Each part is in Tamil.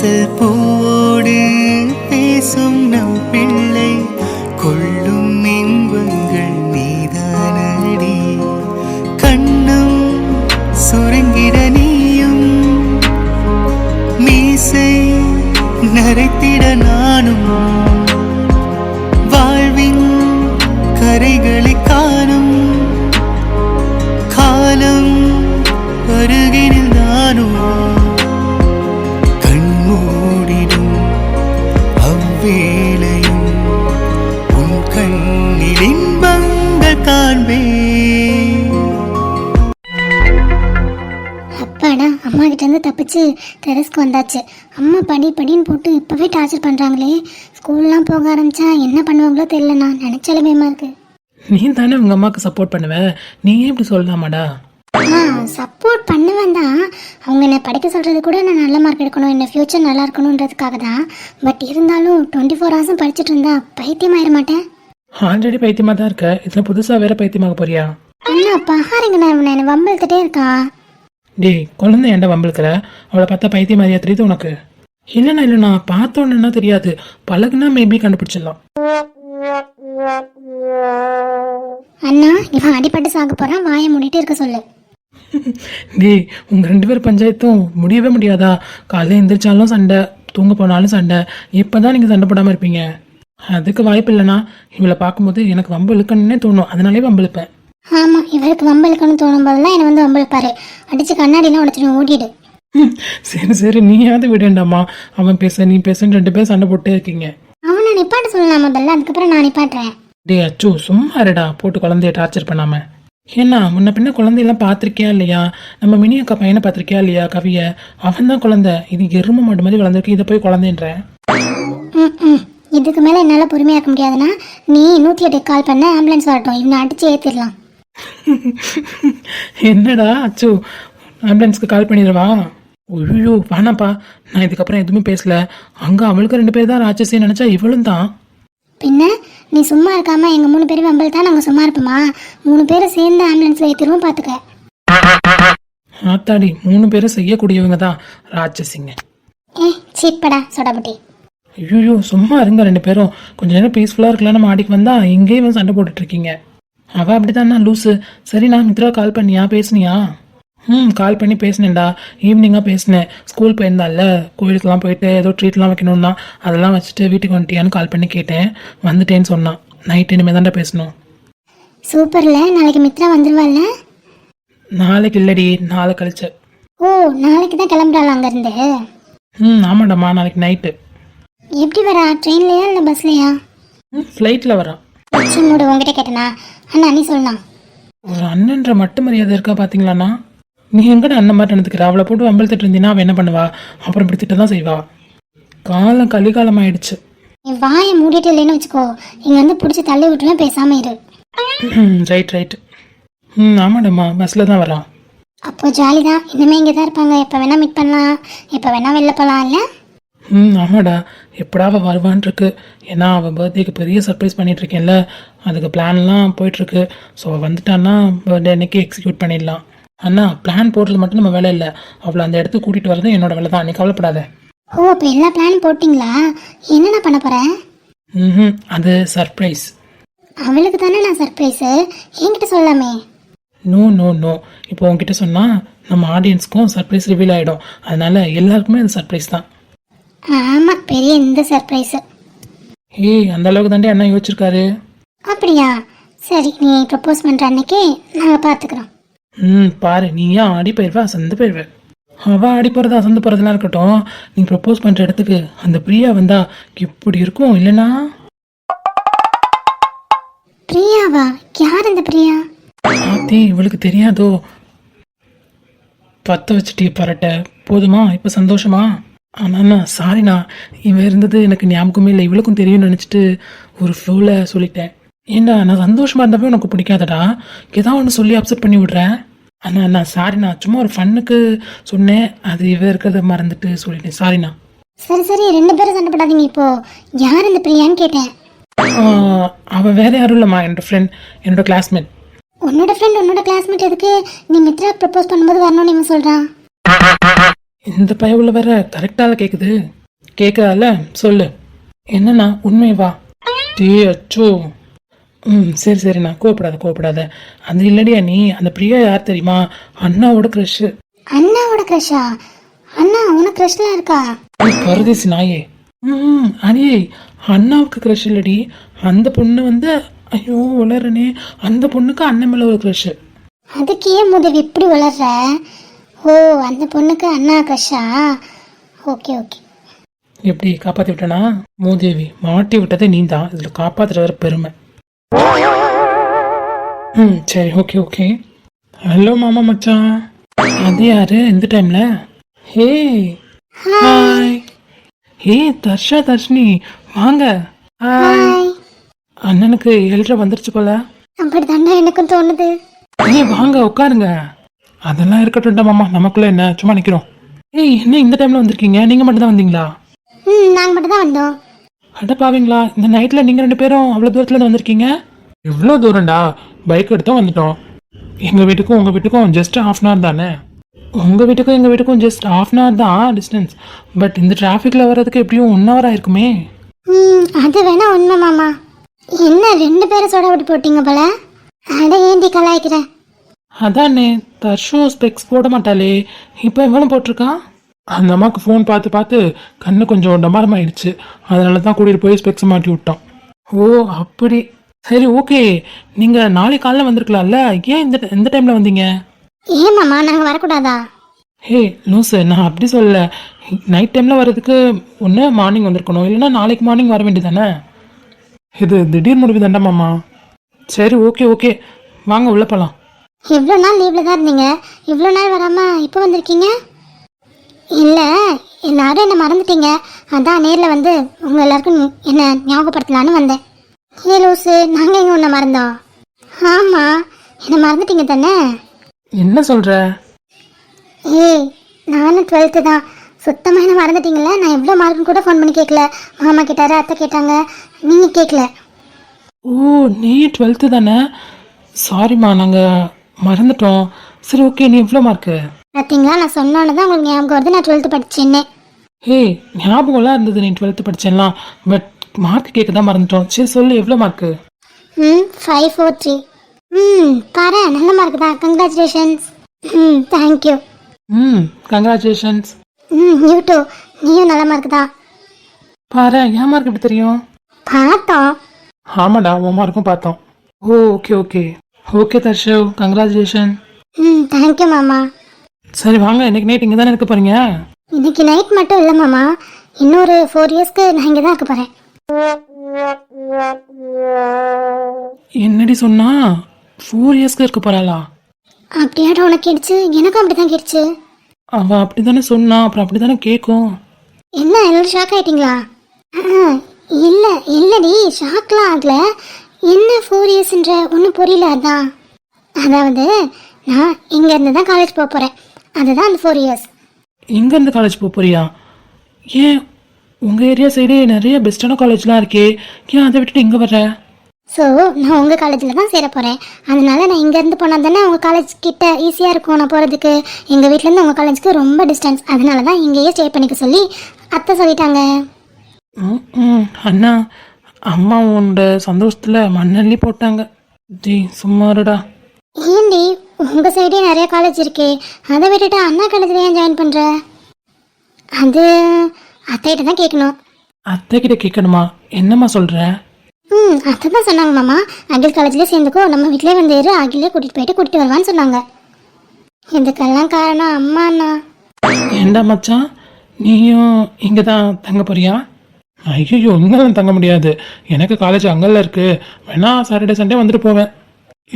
வாசல் பூவோடு பேசும் நம் பிள்ளை கொள்ளும் இன்பங்கள் நீதானடி. கண்ணும் சுருங்கிட நீயும் மீசை நரைத்திட நானும் வாழ்வின் கரைகளை காணும் காலம் அருகினில் நானும் கண்மூடிடும் அவ்வேளையும் உன் கண்ணில் இன்பங்கள் காண்பேன். அப்பாடா, அம்மா கிட்ட இருந்து தப்பிச்சு டெரஸ்க்கு வந்தாச்சு. அம்மா படின்னு போட்டு இப்பவே டார்ச்சர் பண்றாங்களே. ஸ்கூல்லாம் போக ஆரம்பிச்சா என்ன பண்ணுவாங்களோ தெரியலண்ணா, நினைச்சாலே பயமா இருக்கு. நீ தானே உங்க அம்மாவுக்கு சப்போர்ட் பண்ணுவ, நீ எப்படி சொல்லலாமாடா? சப்போர்ட் பண்ணுவேன் தான். அவங்க என்ன படிக்க சொல்றது கூட நான் நல்ல மார்க் எடுக்கணும், என்ன ஃபியூச்சர் நல்லா இருக்கணுன்றதுக்காக தான். பட் இருந்தாலும் 24 ஹவர்ஸும் படிச்சுட்டு இருந்தா பைத்தியமாயிட மாட்டேன்? ஆல்ரெடி பைத்தியமா தான் இருக்க, இதுல புதுசா வேற பைத்தியமாக போறியா? அண்ணா பாருங்க, நான் என்ன வம்பிழுத்துட்டே இருக்கான். டேய், குழந்தை ஏன்டா வம்பிழுக்கிற? அவளை பார்த்தா பைத்தியம் மாதிரியா தெரியுது உனக்கு? இல்லைண்ணா பார்த்தோன்னா தெரியாது, பழகுனா மேபி கண்டுபிடிச்சிடலாம். அண்ணா, இவன் அடிப்பட்டு சாக போறான், வாயை மூடிட்டு இருக்க சொல்லு. டேய், உங்க 2 பேர் பஞ்சாயத்தும் முடியவே முடியாதா? காலையில் எந்திரிச்சாலும் சண்டை, தூங்க போனாலும் சண்டை, எப்பதான் நீங்க சண்டை போடாம இருப்பீங்க? அதுக்கு வாய்ப்பு இல்லைண்ணா. இவளை பார்க்கும்போது எனக்கு வம்பு இழுக்கணுன்னே தோணும், அதனாலே வம்பு இழுப்பேன். ஆமா, இவருக்கு வம்பு இழுக்கணும்னு தோணும் போதெல்லாம் என்ன வந்து வம்பு இழுப்பாரு. அடிச்சு கண்ணாடிலாம் உடச்சிட்டு ஓடிடு. சரி நீயாவது விடேண்டாமா, அவன் பேச நீ பேசுன்னு 2 பேர் சண்டை போட்டே இருக்கீங்க. அவனை நிப்பாட்ட சொல்லலாம் முதல்ல, அதுக்கப்புறம் நான் நிப்பாட்டுறேன். டே அச்சு, சும்மா இருடா, போட்டு குழந்தைய டார்ச்சர் பண்ணாம. ஏன்னா முன்ன பின்ன குழந்தையெல்லாம் பார்த்துருக்கியா இல்லையா? நம்ம மினி அக்கா பையனை பார்த்துருக்கியா இல்லையா? கவிய, அவன் தான் குழந்தை. இது எருமை மாடு மாதிரி வளர்ந்துருக்கு, இதை போய் குழந்தைன்ற. இதுக்கு மேல என்னால பொறுமையா இருக்க முடியாதுன்னா நீ 108 கால் பண்ண, ஆம்புலன்ஸ் வரட்டும், இவனை அடிச்சு ஏத்திடலாம். என்னடா அச்சு, ஆம்புலன்ஸ்க்கு கால் பண்ணிடுவா? ஐயோ வேணாப்பா, நான் இதுக்கப்புறம் எதுவுமே பேசல. அங்க அவளுக்கு 2 பேர் தான் ராட்சசி நினைச்சா இவளும் தான். பின்ன நீ சும்மா இருக்காம எங்க 3 பேரும் வம்பல் தான் நாங்க சும்மா இருப்போமா? 3 பேரும் சேர்ந்து ஆம்புலன்ஸ்ல ஏத்திடுவோம், பாத்துக்க. ஆத்தாடி, 3 பேரும் செய்யக்கூடியவங்க தான் ராட்சசிங்க. சீப்படா சொடபட்டி. ஐயோ சும்மா இருங்க 2 பேரும், கொஞ்ச நேரம் பீஸ்ஃபுல்லா இருக்கலாம். நம்ம ஆடிக்கு வந்தா இங்கேயும் சண்டை போட்டுட்டு இருக்கீங்க. அவ அப்படித்தானா லூஸு. சரி, நான் மித்ரா கால் பண்ணியா, பேசுனியா? கால் பண்ணி பேசினேன்டா, ஈவினிங்காக பேசினேன். ஸ்கூல் போயிருந்தால, கோயிலுக்கெல்லாம் போயிட்டு ஏதோ ட்ரீட்லாம் வைக்கணும் தான், அதெல்லாம் வச்சுட்டு வீட்டுக்கு வந்துட்டியான்னு கால் பண்ணி கேட்டேன். வந்துட்டேன்னு சொன்னான். நைட் இனிமேல் தான்டா பேசணும். சூப்பர்ல, நாளைக்கு மித்ரா வந்துருவாள்ல? நாளைக்கு இல்லடி, நாளை கழிச்சு. ஓ, நாளைக்கு தான் கிளம்புறாள் அங்கேருந்து? ஆமாடாம்மா, நாளைக்கு நைட்டு. எப்படி வரா? ட்ரெயின்லையா இல்லை பஸ்லையா? ஃப்ளைட்டில் வரா. மூடு, உங்ககிட்ட கேட்டனா? அண்ணா நீ சொல்லலாம். ஒரு அண்ணன்ற மட்டும் மரியாதை இருக்கா பார்த்தீங்களாண்ணா? நீ எங்கட அண்ணன் மாதிரி நடந்துக்கிற? அவளை போட்டு வம்பல் இருந்தீங்கன்னா அவள் என்ன பண்ணுவா? அப்புறம் இப்படி திட்ட தான் செய்வா. காலம் கலிகாலம் ஆயிடுச்சு. நீ வாயை மூடிட்டு இல்லைன்னு வச்சுக்கோ, இங்க வந்து பிடிச்சி தள்ளி விட்டுருவேன், பேசாம இரு. ரைட். ஆமாடம்மா, பஸ்ல தான் வரா. அப்போ ஜாலி தான், இனிமே இங்கே தான் இருப்பாங்க. எப்போ வேணா மீட் பண்ணலாம், எப்போ வேணா வெளில போகலாம் இல்லை? ஆமாடா, எப்படா அவள் வருவான் இருக்கு. ஏன்னா அவள் பர்த்டேக்கு பெரிய சர்ப்ரைஸ் பண்ணிட்டு இருக்கேன்ல, அதுக்கு பிளான்லாம் போயிட்டுருக்கு. ஸோ அவள் வந்துட்டான்னா பர்த்டே அன்னைக்கு எக்ஸிக்யூட் பண்ணிடலாம். அண்ணா, பிளான் போடுறது மட்டும் நம்ம வேலை இல்லை, அவளை அந்த இடத்துக்கு கூட்டிகிட்டு வரது என்னோட வேலை தான், நீ கவலைப்படாத. ஓ, அப்போ எல்லா பிளானும் போட்டிங்களா? என்னென்ன பண்ண போகிறேன்? அது சர்ப்ரைஸ். அவளுக்கு தானே நான் சர்ப்ரைஸு, என்கிட்ட சொல்லாமே. நோ, இப்போ உங்ககிட்ட சொன்னால் நம்ம ஆடியன்ஸ்க்கும் சர்ப்ரைஸ் ரிவீல் ஆகிடும். அதனால எல்லாருக்குமே அது சர்ப்ரைஸ் தான். ஆமாம், பெரிய இந்த சர்ப்ரைஸு. அந்த அளவுக்கு தாண்டி அண்ணா யோசிச்சிருக்காரு. அப்படியா? சரி, நீ ப்ரப்போஸ் பண்ணுற அன்னைக்கு நாங்கள் பார்த்துக்குறோம். பாரு, நீ ஏன் ஆடி போயிடுவா, அசந்து போயிடுவ. அவள் ஆடி போகிறது அசந்து போகிறதுலாம் இருக்கட்டும், நீ ப்ரப்போஸ் பண்ணுற இடத்துக்கு அந்த பிரியா வந்தா எப்படி இருக்கும்? இல்லைனா பிரியாவா? யார் அந்த பிரியா? ஆத்தி, இவளுக்கு தெரியாதோ? பற்ற வச்சுட்டி பரட்ட போதுமா? இப்போ சந்தோஷமா? ஆனா சாரிண்ணா, இவன் இருந்தது எனக்கு ஞாபகமே இல்லை, இவளுக்கும் தெரியும்னு நினச்சிட்டு ஒரு ஃப்ளோவில் சொல்லிட்டேன். ஏண்டா, நான் சந்தோஷமா இருந்தாவே உனக்கு பிடிக்காதடா, ஏதாவது ஒன்று சொல்லி அப்செட் பண்ணி விடுறேன். அண்ணா சாரிண்ணா, சும்மா ஒரு ஃபன்னுக்கு சொன்னேன், அது இவ இருக்கிறத மறந்துட்டு சொல்லிட்டேன், சாரிண்ணா. சரி 2 பேரும் சண்டை போடாதீங்க. இப்போ யார் இந்த பிரியான்னு கேட்டேன். அவள் வேற யாரும் இல்லைம்மா, என்னோட ஃப்ரெண்ட், என்னோட கிளாஸ்மேட். உன்னோட ஃப்ரெண்ட் உன்னோட கிளாஸ்மேட் எதுக்கு நீ மித்ரா ப்ரப்போஸ் பண்ணும்போது வரணும்னு இவன் சொல்கிறான்? இந்த பயவுல வேற கரெக்டாக கேட்குது. கேட்குறால சொல்லு, என்னண்ணா உண்மைவா? டே அச்சோ. சரி சரிண்ணா, கோவப்படாத. அந்த இல்லடியா நீ, அந்த பிரியா யார் தெரியுமா? அண்ணாவோட க்ரஷ். அண்ணாவோட க்ரஷா? அண்ணா உனக்கு க்ரஷ்லாம் இருக்கா? பரதேசி நாயே. அடியே, அண்ணாவுக்கு க்ரஷ் இல்லடி, அந்த பொண்ணு வந்து, ஐயோ வளரனே, அந்த பொண்ணுக்கு அண்ணன் மேல ஒரு க்ரஷ். அதுக்கு ஏன் முதவி இப்படி வளர்ற? ஓ, அந்த பொண்ணுக்கு அண்ணா க்ரஷா? Okay okay. எப்படி காப்பாற்றி விட்டனா? மூதேவி, மாட்டி விட்டதே நீ தான், இதில் காப்பாற்றுற வர பெருமை. சரி ஓகே. ஹலோ மாமா மச்சான். அது யாரு இந்த டைம்ல? Hey hi. ஹே தர்ஷினி வாங்க. ஹாய். அண்ணனுக்கு 7:30 வந்துருச்சு போல. அப்படிதாண்டா எனக்கும் தோணுது. வாங்க உட்காருங்க. அதெல்லாம் இருக்கட்டும்டா மாமா, நமக்குள்ள என்ன, சும்மா நிக்கிறோம். என்ன இந்த டைம்ல வந்திருக்கீங்க? நீங்க மட்டும் தான் வந்தீங்களா? நாங்கள் மட்டும் தான் வந்தோம். அடப்பாவீங்களா, இந்த நைட்ல நீங்க 2 பேரும் அவ்வளவு தூரத்துல இருந்து வந்திருக்கீங்க? எவ்வளோ தூரம்டா, பைக் எடுத்தும் வந்துட்டோம். எங்க வீட்டுக்கும் உங்க வீட்டுக்கும் ஜஸ்ட் 1/2 hour தானே. உங்க வீட்டுக்கும் எங்க வீட்டுக்கும் ஜஸ்ட் 1/2 hour தான் டிஸ்டன்ஸ். பட் இந்த டிராஃபிக்ல வர்றதுக்கு எப்படியும் 1 hour ஆயிருக்குமே. அது வேணா உண்மை மாமா. என்ன 2 பேரும் சொட விட்டு போட்டீங்க போல. அட ஏண்டி கலாய்க்கிறேன். அதானே, தர்ஷோ ஸ்பெக்ஸ் போட மாட்டாளே, இப்போ இவனும் போட்டிருக்கான். அந்த அம்மாவுக்கு ஃபோன் பார்த்து கண்ணு கொஞ்சம் டமாரம் ஆயிடுச்சு, அதனால தான் கூட்டிகிட்டு போய் ஸ்பெக்ஸ் மாட்டி விட்டோம். ஓ அப்படி, சரி ஓகே. நீங்கள் நாளைக்கு காலைல வந்திருக்கலாம்ல, ஏன் இந்த டைமில் வந்தீங்க? ஏன் மாமா நாங்கள் வரக்கூடாதா? ஹே லூசு, நான் அப்படி சொல்லல. நைட் டைமில் வர்றதுக்கு ஒன்று மார்னிங் வந்திருக்கணும், இல்லைன்னா நாளைக்கு மார்னிங் வர வேண்டியதானே. இது திடீர் முடிவு தாண்டா மாமா. சரி ஓகே, வாங்க உள்ள போகலாம். இவ்வளோ நாள் லீவில் தான் இருந்தீங்க, இவ்வளோ நாள் வராமல் இப்போ வந்திருக்கீங்க? இல்லை, எல்லாரும் என்னை மறந்துட்டீங்க, அதான் நேரில் வந்து உங்கள் எல்லாருக்கும் என்னை ஞாபகப்படுத்தலான்னு வந்தேன். ஏ லூசு, நாங்கள் எங்கே உன்னை மறந்தோம்? ஆமாம், என்னை மறந்துட்டீங்க தானே? என்ன சொல்கிற? ஏய், நானும் 12th தான். சுத்தமாக என்ன மறந்துட்டீங்களே. நான் எவ்வளோ மார்க்குன்னு கூட ஃபோன் பண்ணி கேட்கல. மாமா கேட்டாரு, அத்தை கேட்டாங்க, நீங்கள் கேட்கல. ஓ நீ 12th தானே? சாரிம்மா, நாங்கள் மறந்துட்டோம். சரி ஓகே, நீ எவ்வளோ மார்க்கு? பார்த்தீங்களா, நான் சொன்னோன்னு தான் உங்களுக்கு ஞாபகம் வருது நான் 12th படிச்சேன்னே. ஹே ஞாபகம்லாம் இருந்தது நீ 12th படிச்சேன்லாம், பட் மார்க் கேட்க தான் மறந்துட்டோம். சரி சொல்லு, எவ்வளோ மார்க்கு? 543. பாரு, நல்ல மார்க் தான். Congratulations. Thank you. Congratulations. You too. நீயும் நல்ல மார்க் தான். பாரு, என் மார்க் எப்படி தெரியும்? பார்த்தோம். ஆமாடா, உன் மார்க்கும் பார்த்தோம். ஓ ஓகே தர்ஷவ், கங்க்ராச்சுலேஷன். தேங்க்யூ மாமா. சரி வாங்க, இன்னைக்கு நைட் இங்கே தானே இருக்க போறீங்க? இன்னைக்கு நைட் மட்டும் இல்லை மாமா, இன்னொரு 4 yearsக்கு நான் இங்கே தான் இருக்க போகிறேன். என்னடி சொன்னா, 4 yearsக்கு இருக்க போறாளா? அப்படியாடா உனக்கு கேடுச்சு? எனக்கும் அப்படி தான் கேடுச்சு. அவ அப்படிதானே சொன்னா, அப்புறம் அப்படிதானே கேட்கும். என்ன எல்லாரும் ஷாக் ஆயிட்டீங்களா? இல்லடி, ஷாக்லாம் ஆகல. என்ன 4 yearsன்ற ஒன்றும் புரியல. அதாவது நான் இங்கேருந்து தான் காலேஜ் போக போகிறேன், அதுதான் அந்த 4 years. இங்கேருந்து காலேஜ் போக போறியா? ஏன், உங்கள் ஏரியா சைடே நிறைய பெஸ்ட்டான காலேஜ்லாம் இருக்கே, ஏன் அதை விட்டுட்டு இங்கே வர்ற? ஸோ நான் உங்கள் காலேஜில் தான் சேர போகிறேன், அதனால நான் இங்கேருந்து போனால் தானே உங்கள் காலேஜ் கிட்ட ஈஸியாக இருக்கும் நான் போகிறதுக்கு. எங்கள் வீட்டிலேருந்து உங்கள் காலேஜுக்கு ரொம்ப டிஸ்டன்ஸ், அதனால தான் இங்கேயே ஸ்டே பண்ணிக்க சொல்லி அத்தை சொல்லிட்டாங்க. அண்ணா, அம்மா உன்னோட சந்தோஷத்தில் மண்ணள்ளி போட்டாங்க. ஜி சும்மாருடா. ஏண்டி, உங்கள் சைடே நிறைய காலேஜ் இருக்கே, அதை விட்டுட்டு அண்ணா காலேஜில் ஏன் ஜாயின் பண்ணுற? அது அத்தைகிட்ட தான் கேட்கணும். அத்தைக்கிட்ட கேட்கணுமா? என்னம்மா சொல்கிற? அத்தை தான் சொன்னாங்க மாமா, அகில் காலேஜ்லேயே சேர்ந்துக்கோ, நம்ம வீட்டிலே வந்து இரு, அகிலே கூட்டிகிட்டு வருவான்னு சொன்னாங்க. இதுக்கெல்லாம் காரணம் அம்மா அண்ணா. ஏண்டா மச்சான், நீயும் இங்கே தான் தங்க போறியா? ஐயோ, இங்கெல்லாம் தங்க முடியாது, எனக்கு காலேஜ் அங்கெல்லாம் இருக்கு, வேணா சாட்டர்டே சண்டே வந்துட்டு போவேன்.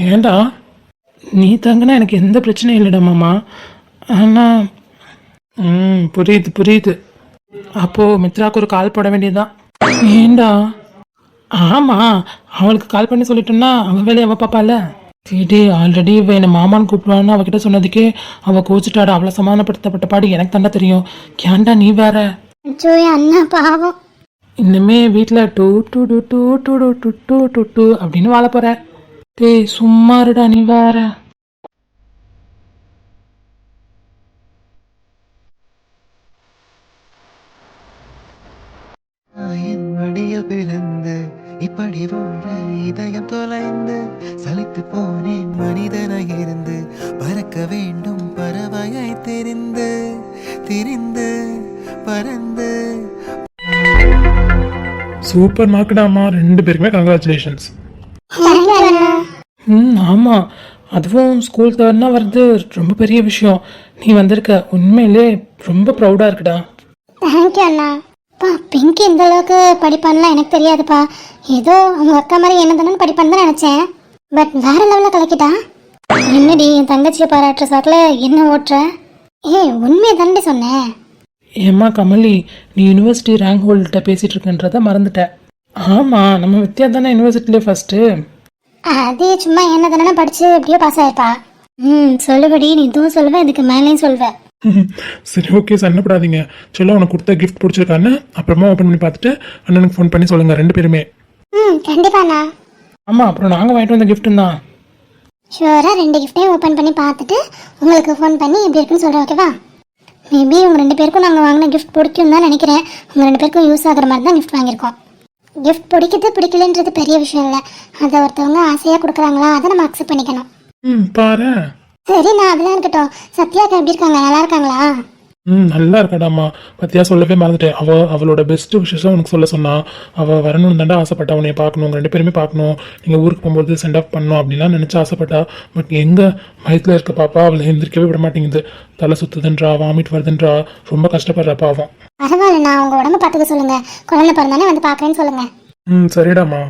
ஏண்டா, நீ தங்கினா எனக்கு எந்த பிரச்சனையும் இல்லைடா மாமா. ஆனால் புரியுது. அப்போது மித்ராவுக்கு ஒரு கால் போட வேண்டியதுதான். ஏண்டா? ஆமாம், அவளுக்கு கால் பண்ணி சொல்லிட்டோம்னா அவள் வேலையை அவள் பாப்பால. சரி, ஆல்ரெடி இவ என்னை மாமான்னு கூப்பிடுவான்னு அவகிட்ட சொன்னதுக்கே அவள் கோச்சிட்டாடா. அவளை சமாதானப்படுத்தப்பட்ட பாடு எனக்கு தாண்டா தெரியும். ஏன்டா நீ வேற? அண்ணா பாவம். இன்னுமே வீட்டில் டூ டூ டூ டூ டூ டூ டூ டூ டூ டூ அப்படின்னு வாழ போற. டேய் சும்மாருடா நீ வேற. பிறந்து இப்படி ஒரு இதயம் தொலைந்து சலித்து போனேன் மனிதனாய் இருந்து பறக்க வேண்டும் பறவையாய் தெரிந்து திரிந்து பறந்து. சூப்பர் மார்க்டாமா, 2 பேருக்குமே கங்க்ராச்சுலேஷன்ஸ். தேங்க்யூ அண்ணா. ஆமாம், அதுவும் ஸ்கூல் தேர்ட்னா வர்றது ரொம்ப பெரிய விஷயம். நீ வந்திருக்க, உண்மையிலே ரொம்ப ப்ரௌடாக இருக்குடா. தேங்க்யூ அண்ணா. பா பிங்கி இந்த அளவுக்கு படிப்பான்லாம் எனக்கு தெரியாதுப்பா. ஏதோ அவங்க அக்கா மாதிரி என்ன தானே படிப்பான்னு தான் நினச்சேன். பட் வேற லெவலில் கலக்கிட்டா. என்னடி என் தங்கச்சியை பாராட்டுற சாக்கில் என்ன ஓட்டுற? ஏய் உண்மையை தானே சொன்னேன். ஏம்மா கமலி, நீ யூனிவர்சிட்டி ரேங்க் ஹோல்டர்கிட்ட பேசிகிட்டு இருக்கன்றதை மறந்துட்டேன். ஆமாம், நம்ம வித்யா தானே யூனிவர்சிட்டிலே ஃபஸ்ட்டு. அது சும்மா என்ன தானே படிச்சு எப்படியோ பாஸ் ஆயிருப்பா. சொல்லுபடி, நீ இதுவும் சொல்லுவேன், இதுக்கு மேலேயும் சொல்வேன். சரி ஓகே, சண்டைப்படாதீங்க. சொல்ல உனக்கு கொடுத்த கிஃப்ட் பிடிச்சிருக்கான்னு அப்புறமா ஓப்பன் பண்ணி பார்த்துட்டு அண்ணனுக்கு ஃபோன் பண்ணி சொல்லுங்கள் 2 பேருமே. கண்டிப்பாண்ணா. ஆமாம், அப்புறம் நாங்கள் வாங்கிட்டு வந்த கிஃப்ட்டு தான். ஷுவராக 2 கிஃப்ட்டையும் ஓப்பன் பண்ணி பார்த்துட்டு உங்களுக்கு ஃபோன் பண்ணி எப்படி இருக்குன்னு சொல்கிறேன், ஓகேவா? மேபி உங்கள் 2 பேருக்கும் நாங்கள் வாங்கின கிஃப்ட் பிடிக்கும் தான் நினைக்கிறேன். உங்கள் 2 பேருக்கும் யூஸ் ஆகிற மாதிரி தான் கிஃப்ட் வாங்கியிருக்கோம். கிஃப்ட் பிடிக்கிறது பிடிக்கலன்றது பெரிய விஷயம் இல்லை. அதை ஒருத்தவங்க ஆசையாக கொடுக்குறாங்களா, அதை நம்ம அக்செப்ட் பண்ணிக்கணும். பாரு. சரி, நான் அதெல்லாம் இருக்கட்டும். சத்யாக்கா எப்படி இருக்காங்க, நல்லா இருக்காங்களா? நல்லா இருக்காடாம்மா. பத்தியா சொல்லவே மறந்துட்டேன். அவளோட பெஸ்ட் விஷயம் உனக்கு சொல்ல சொன்னா. அவள் வரணும்னு தாண்டா ஆசைப்பட்டா, உன்னைய பார்க்கணும், உங்கள் 2 பேருமே பார்க்கணும், நீங்கள் ஊருக்கு போகும்போது சென்ட் ஆஃப் பண்ணணும் அப்படின்லாம் நினச்சி ஆசைப்பட்டா. பட் எங்கே வயிற்றில் இருக்க பாப்பா அவளை எந்திரிக்கவே விட மாட்டேங்குது. தலை சுத்துதுன்றா, வாமிட் வருதுன்றா, ரொம்ப கஷ்டப்படுறா பாவம். பரவாயில்ல, நான் உங்கள் உடம்பு பார்த்துக்க சொல்லுங்க. குழந்தை பிறந்தானே வந்து பார்க்குறேன்னு சொல்லுங்க. சரிடாம்மா.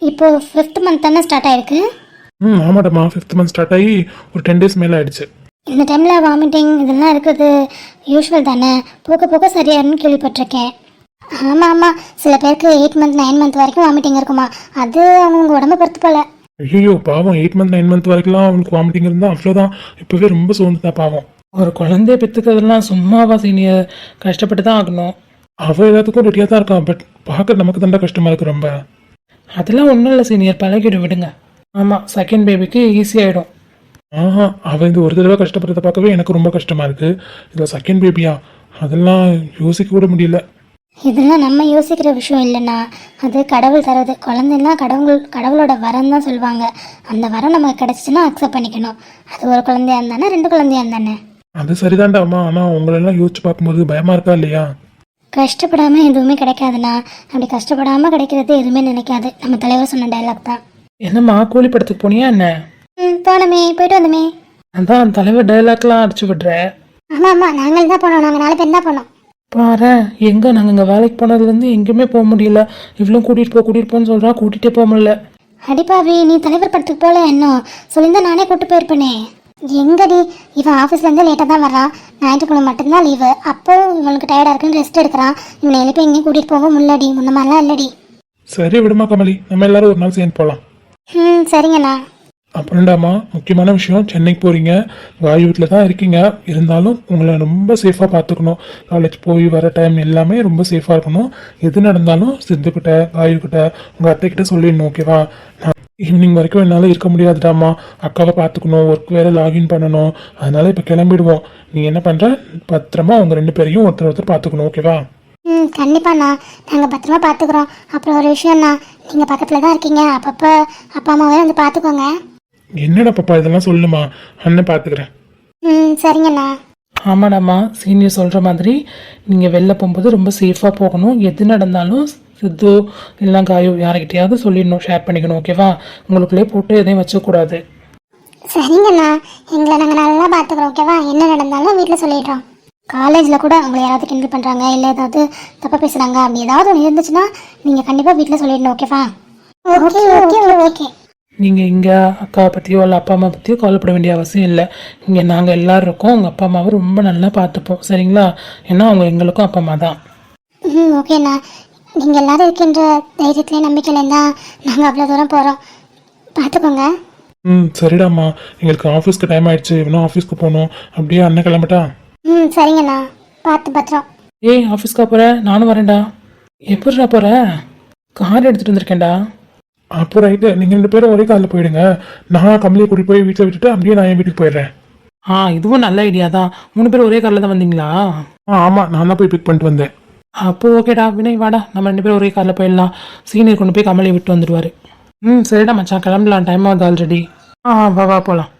இப்போ 5th மந்த் தானே ஸ்டார்ட் ஆயிருக்கு. ஆமாடாம்மா, 5th மந்த் ஸ்டார்ட் ஆகி ஒரு 10 days மேலே ஆயிடுச்சு. இந்த டைமில் வாமிட்டிங் இதெல்லாம் இருக்குது யூஸ்வல் தானே, போக போக சரியாருன்னு கேள்விப்பட்டிருக்கேன். ஆமாம் ஆமாம், சில பேருக்கு 8 மந்த் 9 மந்த் வரைக்கும் வாமிட்டிங் இருக்குமா. அது அவங்க உடம்ப பொறுத்து போல. ஐயோ பாவம், 8 மந்த் 9 மந்த் வரைக்கும்லாம் அவனுக்கு வாமிட்டிங் இருந்தால் அவ்வளோதான். இப்போவே ரொம்ப சோர்ந்துட்டா பாவம். ஒரு குழந்தைய பெற்றுக்கிறதுலாம் சும்மாவா சீனியர், கஷ்டப்பட்டு தான் ஆகணும். அவள் எல்லாத்துக்கும் ரெடியாக தான் இருக்கான். பட் பார்க்க நமக்கு தாண்டா கஷ்டமாக இருக்கு ரொம்ப. அதெல்லாம் ஒன்றும் இல்லை சீனியர், பழகிடும் விடுங்க. ஆமாம், செகண்ட் பேபிக்கு ஈஸியாகிடும். அவன் இந்த ஒரு தடவை கஷ்டப்படுறத பார்க்கவே எனக்கு ரொம்ப கஷ்டமாக இருக்குது. இதில் செகண்ட் பேபியா, அதெல்லாம் யோசிக்க கூட முடியல. இதெல்லாம் நம்ம யோசிக்கிற விஷயம் இல்லைண்ணா, அது கடவுள் தரது. குழந்தைலாம் கடவுளோட வரம் தான் சொல்லுவாங்க. அந்த வரம் நமக்கு கிடைச்சிச்சுன்னா அக்செப்ட் பண்ணிக்கணும். அது ஒரு குழந்தையா இருந்தானே 2 குழந்தையா இருந்தானே. அது சரிதான்டா அம்மா. ஆனால் உங்களெல்லாம் யோசிச்சு பார்க்கும்போது பயமாக இருக்கா இல்லையா? கஷ்டப்படாமல் எதுவுமே கிடைக்காதுண்ணா. அப்படி கஷ்டப்படாமல் கிடைக்கிறது எதுவுமே நினைக்காது. நம்ம தலைவர் சொன்ன டைலாக் தான். என்னம்மா, கூலி படத்துக்கு போனியா என்ன? போனோமே, போயிட்டு வந்தோமே. அதான் தலைவர் டைலாக்லாம் அடிச்சு விடுற. ஆமாம் ஆமாம், நாங்கள் தான் போனோம். நாங்கள் 4 பேர் தான் போனோம். பாரு, எங்கே நாங்கள் இங்கே வேலைக்கு போனதுலேருந்து எங்கேயுமே போக முடியல. இவ்வளோ கூட்டிகிட்டு போன்னு சொல்கிறா, கூட்டிகிட்டே போக முடியல. அடிப்பாவி, நீ தலைவர் படத்துக்கு போகல இன்னும் சொல்லியிருந்தா நானே கூப்பிட்டு போயிருப்பேனே. எங்கடி, இவன் ஆஃபீஸ்லேருந்து லேட்டாக தான் வரான். ஞாயிற்றுக்கிழமை மட்டும்தான் லீவு. அப்போ இவனுக்கு டயர்டாக இருக்குன்னு ரெஸ்ட் எடுக்கிறான். இவனை எழுப்பி எங்கேயும் கூட்டிகிட்டு போக முன்னாடி முன்ன மாதிரிலாம் இல்லடி. சரி விடுமா கமலி, நம்ம எல்லாரும் ஒரு நாள் சேர்ந்து போகலாம். சரிங்கண்ணா. அப்புறம்டாமா, முக்கியமான விஷயம், சென்னைக்கு போகிறீங்க, வாயு வீட்டில் தான் இருக்கீங்க. இருந்தாலும் உங்களை ரொம்ப சேஃபாக பார்த்துக்கணும். காலேஜ் போய் வர டைம் எல்லாமே ரொம்ப சேஃபாக இருக்கணும். எது நடந்தாலும் சித்துக்கிட்ட வாயுக்கிட்ட உங்கள் அத்தைக்கிட்ட சொல்லிடணும், ஓகேவா? நான் ஈவினிங் வரைக்கும் என்னால் இருக்க முடியாதுடாமா, அக்காவை பார்த்துக்கணும், ஒர்க் வேறு லாகின் பண்ணணும். அதனால் இப்போ கிளம்பிடுவோம். நீ என்ன பண்ணுற, பத்திரமா உங்கள் 2 பேரையும் ஒருத்தர் பார்த்துக்கணும், ஓகேவா? கண்டிப்பாண்ணா, நாங்கள் பத்திரமா பார்த்துக்குறோம். அப்புறம் ஒரு விஷயம்ண்ணா, நீங்கள் பக்கத்தில் தான் இருக்கீங்க, அப்பப்போ அப்பா அம்மாவே வந்து பார்த்துக்கோங்க. என்னடா பாப்பா இதெல்லாம் சொல்லுமா, அண்ணன் பார்த்துக்கிறேன். சரிங்கண்ணா. ஆமாடாம்மா, சீனியர் சொல்கிற மாதிரி நீங்கள் வெளில போகும்போது ரொம்ப சேஃபாக போகணும். எது நடந்தாலும் சித்து இல்லை காயோ யார்கிட்டையாவது சொல்லிடணும், ஷேர் பண்ணிக்கணும், ஓகேவா? உங்களுக்குள்ளே போட்டு எதையும் வச்சக்கூடாது. சரிங்கண்ணா, எங்களை நாங்கள் நல்லா பார்த்துக்குறோம், ஓகேவா? என்ன நடந்தாலும் வீட்டில் சொல்லிடுறோம். காலேஜில் கூட உங்களை யாராவது கிண்டல் பண்ணுறாங்க, இல்லை ஏதாவது தப்பாக பேசுகிறாங்க, அப்படி ஏதாவது ஒன்று இருந்துச்சுன்னா நீங்கள் கண்டிப்பாக வீட்டில் சொல்லிடணும், ஓகேவா? Okay okay okay. நீங்கள் இங்கே அக்காவை பற்றியோ இல்லை அப்பா அம்மா பற்றியோ கவலைப்பட வேண்டிய அவசியம் இல்லை. இங்கே நாங்கள் எல்லோரும் இருக்கோம். உங்கள் அப்பா அம்மாவை ரொம்ப நல்லா பார்த்துப்போம், சரிங்களா? ஏன்னா அவங்க எங்களுக்கும் அப்பா அம்மா தான். ஓகேண்ணா, நீங்கள் எல்லோரும் இருக்கின்ற தைரியத்துலேயே நம்பிக்கையிலேருந்து தான் நாங்கள் அவ்வளோ தூரம் போகிறோம். பார்த்துக்கோங்க. சரிடாம்மா, எங்களுக்கு ஆஃபீஸ்க்கு டைம் ஆயிடுச்சு, இன்னும் ஆஃபீஸ்க்கு போகணும். அப்படியே அண்ணன் கிளம்பிட்டா? சரிங்கண்ணா, பார்த்து பத்திரம். ஏய், ஆஃபீஸ்க்கா போகிற? நானும் வரேன்டா. எப்படிடா போகிற? கார் எடுத்துகிட்டு வந்திருக்கேன்டா. அப்போ ரைட்டு, நீங்கள் 2 பேரும் ஒரே காரில் போயிடுங்க. நான் கமலியை கூட்டிகிட்டு போய் வீட்டில் விட்டுட்டு அப்படியே நான் என் வீட்டுக்கு போயிடுறேன். இதுவும் நல்ல ஐடியா தான். 3 பேர் ஒரே காரில் தான் வந்தீங்களா? ஆமாம், நான் தான் போய் பிக் பண்ணிட்டு வந்தேன். அப்போ ஓகேடா வினய் வாடா, நம்ம 2 பேரும் ஒரே காரில் போயிடலாம். சீனியர் கொண்டு போய் கமலை விட்டு வந்துடுவார். சரிடா மச்சான், கிளம்பலாம், டைம் ஆகுது ஆல்ரெடி. வா வா போகலாம்.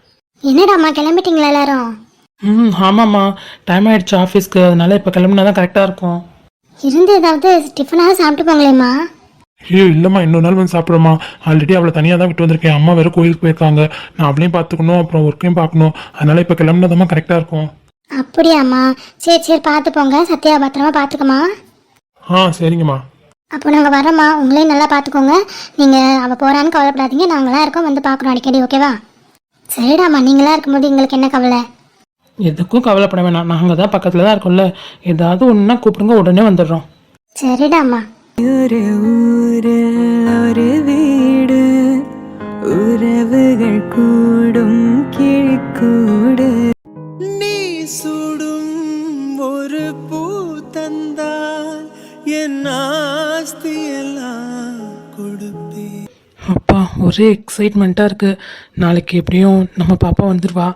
என்னடாம்மா கிளம்பிட்டீங்களா எல்லாரும்? ஆமாம்மா, டைம் ஆகிடுச்சு ஆஃபீஸ்க்கு, அதனால இப்போ கிளம்புனா தான் கரெக்டாக இருக்கும். இருந்து ஏதாவது டிஃபனாக சாப்பிட்டு போங்களேம்மா. ஐயோ இல்லைம்மா, இன்னொரு நாள் வந்து சாப்பிட்றோம்மா. ஆல்ரெடி அவளை தனியாக தான் விட்டு வந்திருக்கேன். அம்மா வேறு கோயிலுக்கு போயிருக்காங்க. நான் அவளையும் பார்த்துக்கணும், அப்புறம் ஒர்க்கையும் பார்க்கணும். அதனால இப்போ கிளம்புனதாம்மா கரெக்டாக இருக்கும். அப்படியாம்மா, சரி சரி பார்த்து போங்க. சத்யா பத்திரமா பார்த்துக்கம்மா. சரிங்கம்மா. அப்போ நாங்கள் வரோம்மா, உங்களையும் நல்லா பார்த்துக்கோங்க. நீங்கள் அவள் போகிறான்னு கவலைப்படாதீங்க, நாங்களாம் இருக்கோம், வந்து பார்க்குறோம் அடிக்கடி, ஓகேவா? சரிடாம்மா, நீங்களாம் இருக்கும்போது எங்களுக்கு என்ன கவலை? எதுக்கும் கவலைப்பட வேணாம், நாங்கள் தான் பக்கத்தில் தான் இருக்கோம்ல. ஏதாவது ஒன்றுனா கூப்பிடுங்க, உடனே வந்துடுறோம். சரிடாம்மா. ஒரு ஊரில் ஒரு வீடு, உறவுகள் கூடும் கிழிக்கூடு. நீ சுடும் ஒரு பூ தந்தால் என் ஆஸ்தியெல்லாம் கொடுப்பேன். அப்பா ஒரே எக்ஸைட்மெண்ட்டாக இருக்குது. நாளைக்கு எப்படியும் நம்ம பாப்பா வந்துடுவா.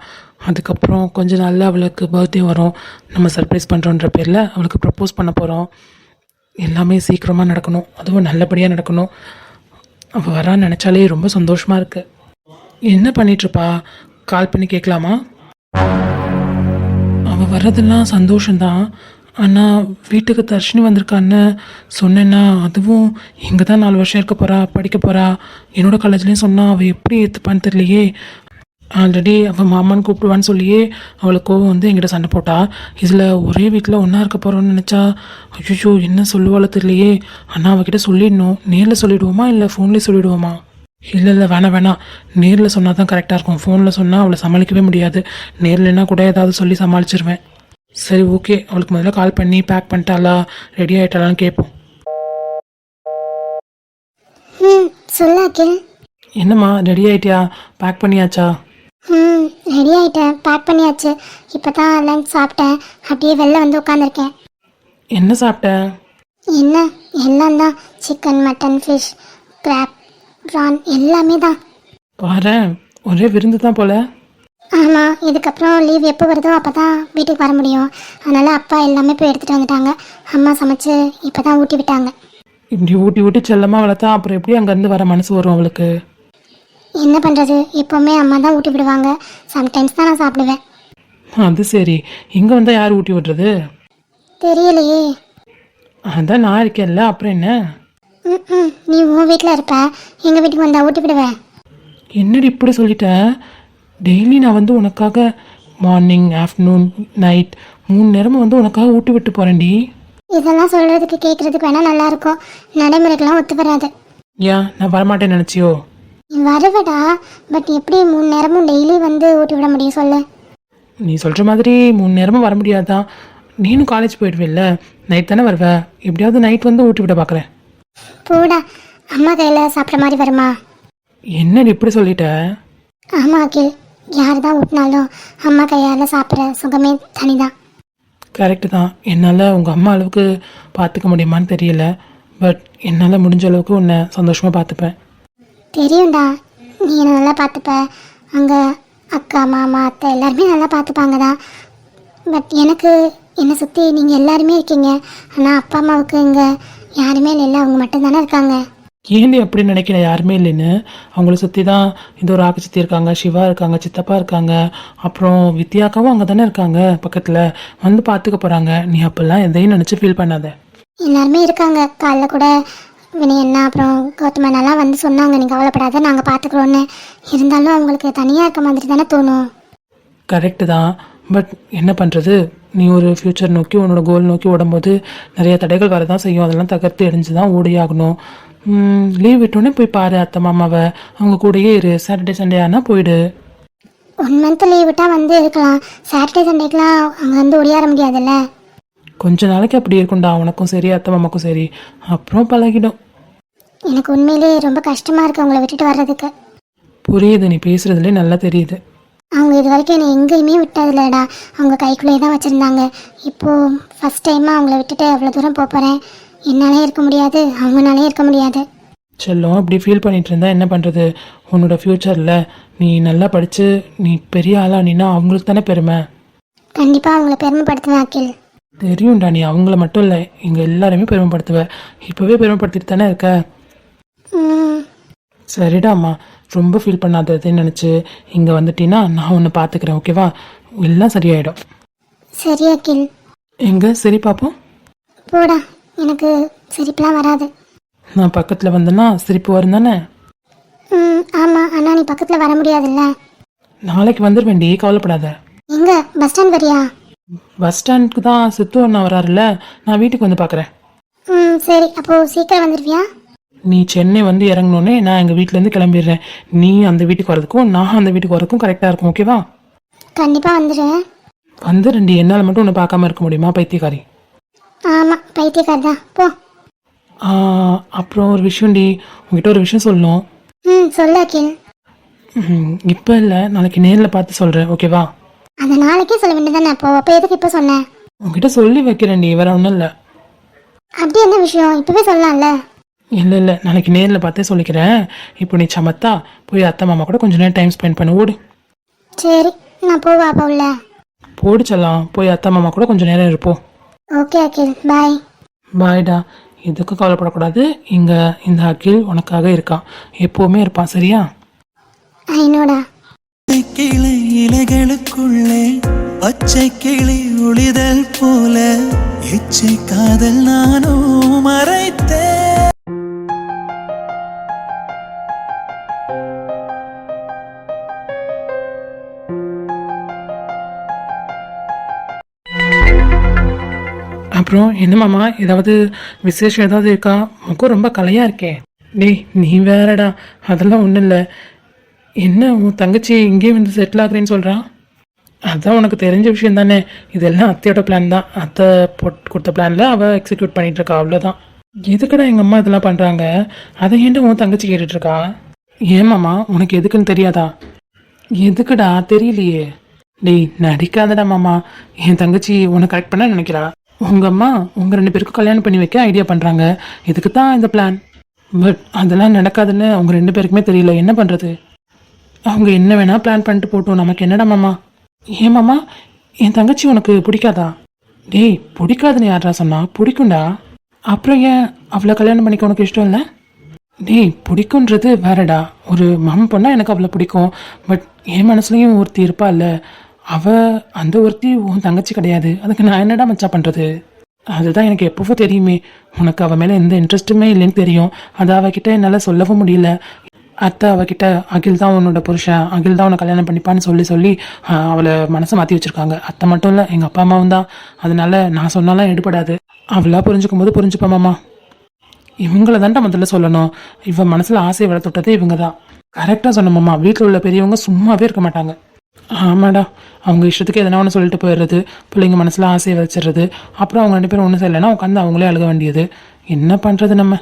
அதுக்கப்புறம் கொஞ்ச நாளில் அவளுக்கு பர்த்டே வரும். நம்ம சர்ப்ரைஸ் பண்ணுறோன்ற பேரில் அவளுக்கு ப்ரப்போஸ் பண்ண போகிறோம். எல்லாமே சீக்கிரமாக நடக்கணும், அதுவும் நல்லபடியாக நடக்கணும். அவள் வரான்னு நினச்சாலே ரொம்ப சந்தோஷமாக இருக்குது. என்ன பண்ணிகிட்ருப்பா, கால் பண்ணி கேட்கலாமா? அவள் வர்றதெல்லாம் சந்தோஷந்தான். ஆனால் வீட்டுக்கு தர்ஷினி வந்திருக்கான்னு சொன்னேன்னா, அதுவும் இங்கே தான் 4 வருஷம் இருக்க போகிறா, படிக்க போகிறா. என்னோட காலேஜ்லேயும் சொன்னால் அவள் எப்படி ஏற்றுப்பான்னு தெரியலையே. ஆல்ரெடி அவள் மாமான்னு கூப்பிடுவான்னு சொல்லியே அவளுக்கு கோவம் வந்து என்கிட்ட சண்டை போட்டா. இதில் ஒரே வீட்டில் ஒன்றா இருக்க போகிறோன்னு நினச்சா ஐயோ என்ன சொல்லுவாளோ தெரியலையே. ஆனால் அவகிட்ட சொல்லிடணும். நேரில் சொல்லிவிடுவோமா இல்லை ஃபோன்லேயே சொல்லிவிடுவோமா? இல்லை வேணாம், நேரில் சொன்னால் தான் கரெக்டாக இருக்கும். ஃபோனில் சொன்னால் அவளை சமாளிக்கவே முடியாது. நேரில்னா கூட ஏதாவது சொல்லி சமாளிச்சிருவேன். சரி ஓகே, அவளுக்கு முதல்ல கால் பண்ணி பேக் பண்ணிட்டாளா, ரெடி ஆகிட்டாளான்னு கேட்போம். சொல்லு அகில். என்னம்மா ரெடி ஆகிட்டியா, பேக் பண்ணியாச்சா? ரெடி ஆகிட்டேன், பேக் பண்ணியாச்சு. இப்போ தான் லஞ்ச் சாப்பிட்டேன், அப்படியே வெளில வந்து உட்காந்துருக்கேன். என்ன சாப்பிட்ட? என்ன எல்லாம் தான், chicken, mutton, fish, crab, prawn எல்லாமே தான். பாரேன், ஒரே விருந்து தான் போல. ஆமாம், இதுக்கப்புறம் லீவ் எப்போ வருதோ அப்போ தான் வீட்டுக்கு வர முடியும். அதனால் அப்பா எல்லாமே போய் எடுத்துகிட்டு வந்துட்டாங்க. அம்மா சமைச்சு இப்போ தான் ஊட்டி விட்டாங்க. இப்படி ஊட்டி செல்லமாக வளர்த்தா அப்புறம் எப்படி அங்கேருந்து வர மனசு வரும் அவளுக்கு? என்ன பண்ணுறது, எப்போவுமே அம்மா தான் ஊட்டி விடுவாங்க. சம்டைம்ஸ் தான் நான் சாப்பிடுவேன். அது சரி, இங்கே வந்தால் யார் ஊட்டி விடுறது? தெரியலையே. அதான் நான் இருக்கேன்ல, அப்புறம் என்ன? நீ உன் வீட்டில் இருப்ப, எங்கள் வீட்டுக்கு வந்தால் ஊட்டி விடுவேன். என்னடி இப்படி சொல்லிட்டேன்? டெய்லி நான் வந்து உனக்காக மார்னிங், ஆஃப்டர்நூன், நைட் 3 நேரமும் வந்து உனக்காக ஊட்டி விட்டு போகிறேன்டி. இதெல்லாம் சொல்கிறதுக்கு கேட்குறதுக்கு வேணால் நல்லாயிருக்கும், நடைமுறைக்கெல்லாம் ஒத்து வராது. ஏன் நான் வரமாட்டேன்னு நினச்சியோ? நீ வருவடா, பட் எப்படி 3 நேரமும் டெய்லி வந்து ஊட்டி விட முடியும் சொல்லு? நீ சொல்கிற மாதிரி 3 நேரமும் வர முடியாதான். நீனும் காலேஜ் போயிடுவில்ல, நைட் தானே வருவ. எப்படியாவது நைட் வந்து ஊட்டி விட பார்க்குறேன். போடா, அம்மா கையில் சாப்பிட்ற மாதிரி வருமா? என்னடி இப்படி சொல்லிட்ட? ஆமாம் அகில், யார் தான் ஊட்டினாலும் அம்மா கையால் சாப்பிட்ற சுகமே தனிதான். கரெக்டு தான். என்னால் உங்கள் அம்மா அளவுக்கு பார்த்துக்க முடியுமான்னு தெரியல, பட் என்னால் முடிஞ்ச அளவுக்கு உன்னை சந்தோஷமாக பார்த்துப்பேன். தெரியும்டா, நீ என்னை நல்லா பார்த்துப்ப. அங்கே அக்கா, மாமா, அத்தை எல்லாருமே நல்லா பார்த்துப்பாங்க தான். பட் எனக்கு என்னை சுற்றி நீங்கள் எல்லாருமே இருக்கீங்க. ஆனால் அப்பா அம்மாவுக்கு இங்கே யாருமே இல்லை, அவங்க மட்டும்தானே இருக்காங்க. ஏன்டி அப்படி நினைக்கிற? யாருமே இல்லைன்னு. அவங்கள சுற்றி தான் இந்த ஒரு ஆக்கு சித்தி இருக்காங்க, சிவா இருக்காங்க, சித்தப்பா இருக்காங்க, அப்புறம் வித்யாக்காவும் அங்கே தானே இருக்காங்க பக்கத்தில், வந்து பார்த்துக்க போகிறாங்க. நீ அப்போல்லாம் எதையும் நினச்சி ஃபீல் பண்ணாத. எல்லாருமே இருக்காங்க. காலைல கூட வினயண்ணா அப்புறம் கௌதமண்ணாலாம் வந்து சொன்னாங்க, நீங்கள் கவலைப்படாத நாங்கள் பார்த்துக்குறோன்னு. இருந்தாலும் அவங்களுக்கு தனியாக இருக்க மாதிரி தானே தோணும். கரெக்டு தான், பட் என்ன பண்ணுறது? நீ ஒரு ஃப்யூச்சர் நோக்கி உன்னோட கோல் நோக்கி ஓடும்போது நிறைய தடைகள் வரதான் செய்யும். அதெல்லாம் தகர்த்து எரிஞ்சு தான் ஓடியாகணும். லீவ் விட்டோன்னே போய் பாரு அத்தை மாமாவை, அவங்க கூடயே இரு. சாட்டர்டே சண்டே ஆனால் போயிடு. 1 மந்த் லீவ் விட்டால் வந்து இருக்கலாம். சாட்டர்டே சண்டேக்கெலாம் அங்கே வந்து ஓடியார முடியாதுல்ல. கொஞ்ச நாளைக்கு அப்படி இருக்கும்டா, உனக்கும் சரி அத்தை மாமாக்கும் சரி, அப்புறம் பழகிடும். எனக்கு உண்மையிலேயே ரொம்ப கஷ்டமாக இருக்குது அவங்கள விட்டுட்டு வர்றதுக்கு. புரியுது, நீ பேசுகிறதுலே நல்லா தெரியுது. அவங்க இது வரைக்கும் என்னை எங்கேயுமே விட்டதில்லடா, அவங்க கைக்குள்ளேயே தான் வச்சுருந்தாங்க. இப்போது ஃபஸ்ட் டைமாக அவங்கள விட்டுட்டு அவ்வளோ தூரம் போகிறேன். என்னாலே இருக்க முடியாது, அவங்களாலே இருக்க முடியாது. செல்லம் அப்படி ஃபீல் பண்ணிட்டு இருந்தா என்ன பண்ணுறது? உன்னோட ஃப்யூச்சரில் நீ நல்லா படித்து நீ பெரிய ஆளானின்னா அவங்களுக்கு தானே பெருமை. கண்டிப்பாக அவங்கள பெருமைப்படுத்துவேன் அகில். தெரியும்டா, நீ அவங்கள மட்டும் இல்லை இங்கே எல்லாருமே பெருமைப்படுத்துவ. இப்போவே பெருமைப்படுத்திட்டு தானே இருக்க. ம், சரிடாம்மா, ரொம்ப ஃபீல் பண்ணாததுன்னு நினச்சி இங்கே வந்துட்டீன்னா நான் உன்னை பார்த்துக்கிறேன், ஓகேவா? எல்லாம் சரியாயிடும். சரி அகில். எங்கே சரி பார்ப்போம். போடா, எனக்கு சிரிப்புலாம் வராது. நான் பக்கத்தில் வந்தேன்னா சிரிப்பு வரும் தானே? ம், ஆமாம், ஆனால் நீ பக்கத்தில் வர முடியாதுல்ல. நாளைக்கு வந்துடுவேண்டி, கவலைப்படாத. எங்கே பஸ் ஸ்டாண்ட் வரியா? பஸ் ஸ்டாண்டுக்கு தான் சித்து அண்ணா வராருல்ல, நான் வீட்டுக்கு வந்து பார்க்குறேன். ம், சரி, அப்போது சீக்கிரம் வந்துடுவியா? நீ சென்னை வந்து இறங்கினோடனே நான் எங்கள் வீட்டிலேருந்து கிளம்பிடுறேன். நீ அந்த வீட்டுக்கு வரதுக்கும் நான் அந்த வீட்டுக்கு வரதுக்கும் கரெக்டாக இருக்கும், ஓகேவா? கண்டிப்பாக வந்துடுவேன். வந்துடுண்டி, என்னால் மட்டும் உன்னை பார்க்காம இருக்க முடியுமா பைத்தியக்காரி? ஆமாம், பைத்தியக்காரி தான், போ. அப்புறம் ஒரு விஷயம்டி, உங்ககிட்ட ஒரு விஷயம் சொல்லணும். ம், சொல்லு அகில். இப்போ இல்லை, நாளைக்கு நேரில் பார்த்து சொல்கிறேன், ஓகேவா? அதை நாளைக்கே சொல்ல வேண்டியதானே, அப்போ எதுக்கு இப்போ சொன்னேன்? உங்ககிட்ட சொல்லி வைக்கிறேன்டி, வேற ஒன்றும் இல்லை. அப்படி என்ன விஷயம், இப்போவே சொல்லலாம்ல. இல்லை இல்லை, நாளைக்கு நேரில் பார்த்தே சொல்லிக்கிறேன். இப்போ நீ சமத்தா போய் அத்தை மாமா கூட கொஞ்ச நேரம் டைம் ஸ்பெண்ட் பண்ண ஓடு. சரி, நான் போவா அப்போ உள்ள. போடு செல்லாம், போய் அத்தை மாமா கூட கொஞ்சம் நேரம் இருப்போம். ஓகே அகில், பாய். பாய்டா. எதுக்கும் கவலைப்படக்கூடாது, இங்கே இந்த அகில் உனக்காக இருக்கான், எப்போவுமே இருப்பான், சரியா? ஐநோடா. கிளை இலைகளுக்குள்ளே பச்சை கிளி ஒளிதல் போல இச்சை காதல் நானும் மறைத்தேன். அப்புறம் என்ன மாமா, ஏதாவது விசேஷம் ஏதாவது இருக்கா? முகம் ரொம்ப கலையாக இருக்கே. டேய் நீ வேறடா, அதெல்லாம் ஒன்றும் இல்லை. என்ன உன் தங்கச்சி இங்கேயே வந்து செட்டில் ஆகுறேன்னு சொல்கிறான்? அதான் உனக்கு தெரிஞ்ச விஷயம் தானே, இதெல்லாம் அத்தையோட பிளான் தான். அத்தை போட்டு கொடுத்த பிளானில் அவள் எக்ஸிக்யூட் பண்ணிகிட்ருக்கா, அவ்வளோதான். எதுக்கடா எங்கள் அம்மா இதெல்லாம் பண்ணுறாங்க? அதை ஏன்டா உன் தங்கச்சி கேட்டுட்ருக்கா? ஏமாம்மா, உனக்கு எதுக்குன்னு தெரியாதா? எதுக்குடா தெரியலையே. டேய் நடிக்காதடா மாமா, என் தங்கச்சி உன்னை கரெக்ட் பண்ண நினைக்கிறா. உங்கள் அம்மா உங்கள் 2 பேருக்கும் கல்யாணம் பண்ணி வைக்க ஐடியா பண்ணுறாங்க, இதுக்கு தான் இந்த பிளான். பட் அதெல்லாம் நடக்காதுன்னு அவங்க 2 பேருக்குமே தெரியல, என்ன பண்ணுறது? அவங்க என்ன வேணால் பிளான் பண்ணிட்டு போட்டோம், நமக்கு என்னடா மாமா? ஏன் மாமா, என் தங்கச்சி உனக்கு பிடிக்காதா? டேய் பிடிக்காதுன்னு யாரா சொன்னா? பிடிக்கும்டா. அப்புறம் ஏன் அவளை கல்யாணம் பண்ணிக்க உனக்கு இஷ்டம் இல்லை? டேய் பிடிக்குன்றது வேறடா, ஒரு மாமன் பொண்ணா எனக்கு அவளை பிடிக்கும். பட் என் மனசுலையும் ஒருத்தி இருப்பா இல்லை, அந்த ஒருத்தி உன் தங்கச்சி கிடையாது, அதுக்கு நான் என்னடா மச்சா பண்ணுறது? அதுதான் எனக்கு எப்போவோ தெரியுமே, உனக்கு அவள் மேலே எந்த இன்ட்ரெஸ்ட்டுமே இல்லைன்னு தெரியும். அதை அவகிட்ட என்னால் சொல்லவும் முடியல. அத்தை அவகிட்ட அகில் தான் உன்னோட புருஷன், அகில் தான் உன்னை கல்யாணம் பண்ணிப்பான்னு சொல்லி அவளை மனசை மாற்றி வச்சுருக்காங்க. அத்தை மட்டும் இல்லை, எங்கள் அப்பா அம்மாவும் தான். அதனால நான் சொன்னாலாம் எடுபடாது. அவளாக புரிஞ்சுக்கும் போது புரிஞ்சுப்பாமாம்மா. இவங்கள தான்டா முதல்ல சொல்லணும். இவன் மனசில் ஆசையை வளர்த்துட்டதே இவங்க தான். கரெக்டாக சொன்னோம்மா, வீட்டில் உள்ள பெரியவங்க சும்மாவே இருக்க மாட்டாங்க. ஆமாடா, அவங்க இஷ்டத்துக்கு எதனா ஒன்று சொல்லிட்டு போயிடுறது, பிள்ளைங்க மனசில் ஆசையை வச்சிடுறது, அப்புறம் அவங்க 2 பேரும் ஒன்றும் செய்யலைன்னா உட்காந்து அவங்களே அழுக வேண்டியது. என்ன பண்ணுறது நம்ம?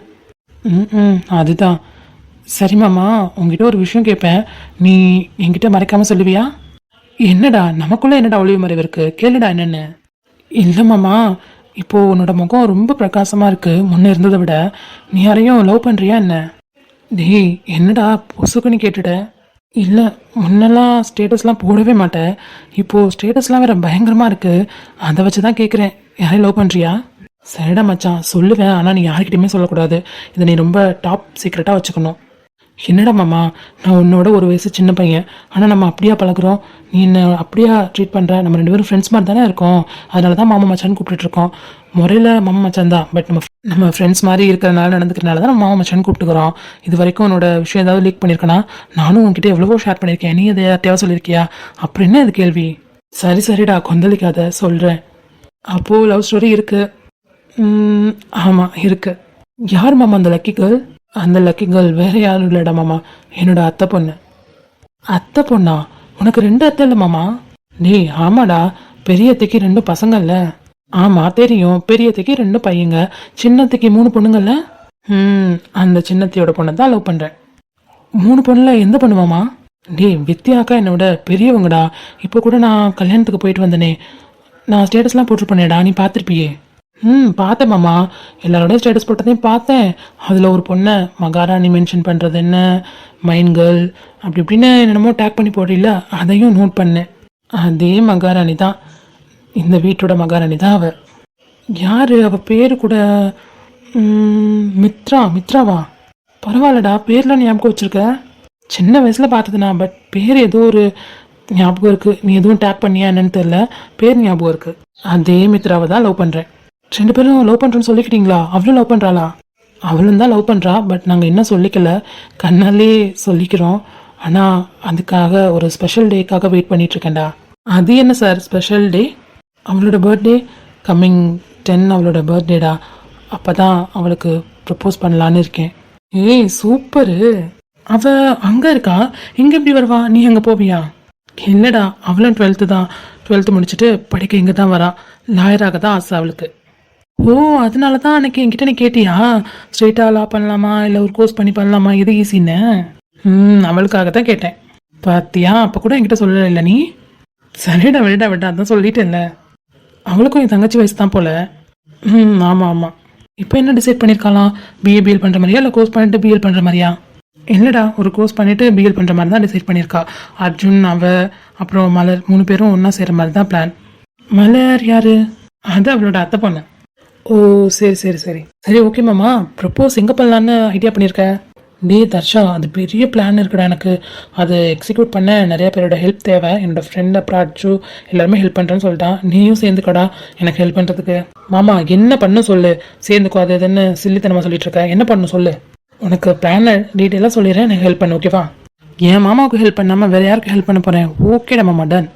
அதுதான். சரி மாமா, உங்ககிட்ட ஒரு விஷயம் கேட்பேன், நீ என்கிட்ட மறைக்காமல் சொல்லுவியா? என்னடா நமக்குள்ளே என்னடா ஒளிவு மறைவு இருக்குது, கேளுடா என்னென்னு. இல்லை மாமா, இப்போது உன்னோட முகம் ரொம்ப பிரகாசமாக இருக்குது முன்னே இருந்ததை விட. நீ யாரையும் லவ் பண்ணுறியா என்ன? டேய் என்னடா பொசுக்குன்னு கேட்டுட்ட? இல்லை, முன்னெல்லாம் ஸ்டேட்டஸ்லாம் போடவே மாட்டேன், இப்போது ஸ்டேட்டஸ்லாம் வேறு பயங்கரமாக இருக்குது, அதை வச்சு தான் கேட்குறேன். யாரையும் லவ் பண்ணுறியா? சரிடா மச்சான் சொல்லுவேன், ஆனால் நீ யார்கிட்டையுமே சொல்லக்கூடாது, இதை நீ ரொம்ப டாப் சீக்ரெட்டாக வச்சுக்கணும். என்னடா மாமா, நான் உன்னோட ஒரு வயசு சின்ன பையன், ஆனால் நம்ம அப்படியா பழகுறோம், நீ என்ன அப்படியா ட்ரீட் பண்ணுற? நம்ம 2 பேரும் ஃப்ரெண்ட்ஸ் மாதிரி தானே இருக்கோம், அதனால தான் மாமா மச்சான்னு கூப்பிட்டுருக்கோம். முறையில் மாமா மச்சான் தான், பட் நம்ம ஃப்ரெண்ட்ஸ் மாதிரி இருக்கிறதுனால நடந்துக்கிறனால தான் நம்ம மாமா மச்சான்னு கூப்பிட்டுக்கிறோம். இது வரைக்கும் உன்னோட விஷயம் ஏதாவது லீக் பண்ணியிருக்கேனா? நானும் உன்கிட்ட எவ்வளவோ ஷேர் பண்ணியிருக்கேன், நீ எதை யார்ட்டையாவது சொல்லியிருக்கியா? அப்புறம் என்ன இது கேள்வி? சரிடா கொந்தளிக்காத, சொல்கிறேன். அப்போது லவ் ஸ்டோரி இருக்குது. ஆமாம் இருக்குது. யார் மாமா அந்த லக்கி கேர்ள்? அந்த லக்கி கேர்ள் வேறு யாரும் இல்லைடா மாமா, என்னோட அத்தை பொண்ணு. அத்தை பொண்ணா? உனக்கு 2 அத்தை இல்லை மாமா? டேய் ஆமாடா, பெரிய அத்தைக்கு 2 பசங்கள்ல. ஆமாம் தெரியும், பெரிய அத்தைக்கு 2 பையங்க, சின்னத்தைக்கு 3 பொண்ணுங்கள்ல. அந்த சின்னத்தையோட பொண்ணை தான் லவ் பண்ணுறேன். 3 பொண்ணுல எந்த பொண்ணுமாமா? டேய் வித்யாக்கா என்னோட பெரியவங்கடா. இப்போ கூட நான் கல்யாணத்துக்கு போயிட்டு வந்தேனே, நான் ஸ்டேட்டஸ்லாம் போட்டிருப்பேனேடா, நீ பார்த்துருப்பியே. பார்த்தேன் மாமா, எல்லாரோட ஸ்டேட்டஸ் போட்டதையும் பார்த்தேன். அதில் ஒரு பொண்ணை மகாராணி மென்ஷன் பண்ணுறது என்ன, மைன் கேர்ள் அப்படி இப்படின்னு என்னென்னமோ டேக் பண்ணி போடல, அதையும் நோட் பண்ணேன். அதே மகாராணி தான், இந்த வீட்டோட மகாராணி தான் அவள். யார் அவள் பேர் கூட மித்ராவா? பரவாயில்லடா, பேர்லாம் ஞாபகம் வச்சுருக்க. சின்ன வயசில் பார்த்ததுண்ணா, பட் பேர் ஏதோ ஒரு ஞாபகம் இருக்குது. நீ எதுவும் டேக் பண்ணியா என்னன்னு தெரில, பேர் ஞாபகம் இருக்குது. அதே மித்ராவை தான் லவ் பண்ணுறேன். 2 பேரும் லவ் பண்ணுறோன்னு சொல்லிக்கிட்டீங்களா? அவளும் லவ் பண்ணுறாளா? அவளும் தான் லவ் பண்ணுறா, பட் நாங்கள் இன்னும் சொல்லிக்கல. கண்ணாலே சொல்லிக்கிறோம். ஆனால் அதுக்காக ஒரு ஸ்பெஷல் டேக்காக வெயிட் பண்ணிகிட்ருக்கேன்டா. அது என்ன சார் ஸ்பெஷல் டே? அவளோட பர்த்டே கம்மிங் 10 அவளோட பர்த்டேடா. அப்போ தான் அவளுக்கு ப்ரப்போஸ் பண்ணலான்னு இருக்கேன். ஏய் சூப்பரு. அவள் அங்கே இருக்கா, இங்கே எப்படி வருவா? நீ அங்கே போவியா? இல்லைடா, அவளும் 12th தான். 12th முடிச்சுட்டு படிக்க இங்கே தான் வரா. லாயராக தான் ஆசை அவளுக்கு. ஓ, அதனால தான் அன்னைக்கு என்கிட்ட நீ கேட்டியா ஸ்ட்ரெயிட்டாக லா பண்ணலாமா இல்லை ஒரு கோர்ஸ் பண்ணி பண்ணலாமா, இது ஈஸின்னு? அவளுக்காக தான் கேட்டேன். பார்த்தியா, அப்போ கூட என்கிட்ட சொல்லலை இல்லை நீ? சரிடா, விடா அதான் சொல்லிட்டேன்ல. அவளுக்கும் என் தங்கச்சி வயசு தான் போல. ஆமாம் ஆமாம். இப்போ என்ன டிசைட் பண்ணியிருக்கலாம்? பிஎல் பண்ணுற மாதிரியா இல்லை கோர்ஸ் பண்ணிட்டு பிஎல் பண்ணுற மாதிரியா? இல்லைடா, ஒரு கோர்ஸ் பண்ணிவிட்டு பிஎல் பண்ணுற மாதிரி தான் டிசைட் பண்ணியிருக்கா. அர்ஜுன், அப்புறம் மலர் 3 பேரும் ஒன்றா செய்கிற மாதிரி தான் பிளான். மலர் யார்? அது அவளோட அத்தை பொண்ணு. ஓ சரி சரி சரி சரி ஓகே மாமா. ப்ரப்போஸ் எங்கே பண்ணலான்னு ஐடியா பண்ணியிருக்க? டே தர்ஷா, அது பெரிய பிளான் இருக்குடா எனக்கு. அது எக்ஸிக்யூட் பண்ண நிறைய பேரோட ஹெல்ப் தேவை. என்னோடய ஃப்ரெண்ட் அப்ராச்சு எல்லாருமே ஹெல்ப் பண்ணுறேன்னு சொல்லிட்டான். நீயும் சேர்ந்துக்கடா எனக்கு ஹெல்ப் பண்ணுறதுக்கு. மாமா என்ன பண்ண சொல்லு, சேர்ந்துக்கோ. அது இதுன்னு சில்லித்தனமாக சொல்லிட்டு இருக்க. என்ன பண்ணணும் சொல்லு. உனக்கு பிளானை டீட்டெயிலாக சொல்லிடுறேன், எனக்கு ஹெல்ப் பண்ணு ஓகேவா? என் மாமாவுக்கு ஹெல்ப் பண்ணாமல் வேறு யாருக்கு ஹெல்ப் பண்ண போகிறேன்? ஓகேடா மாமா, டன்.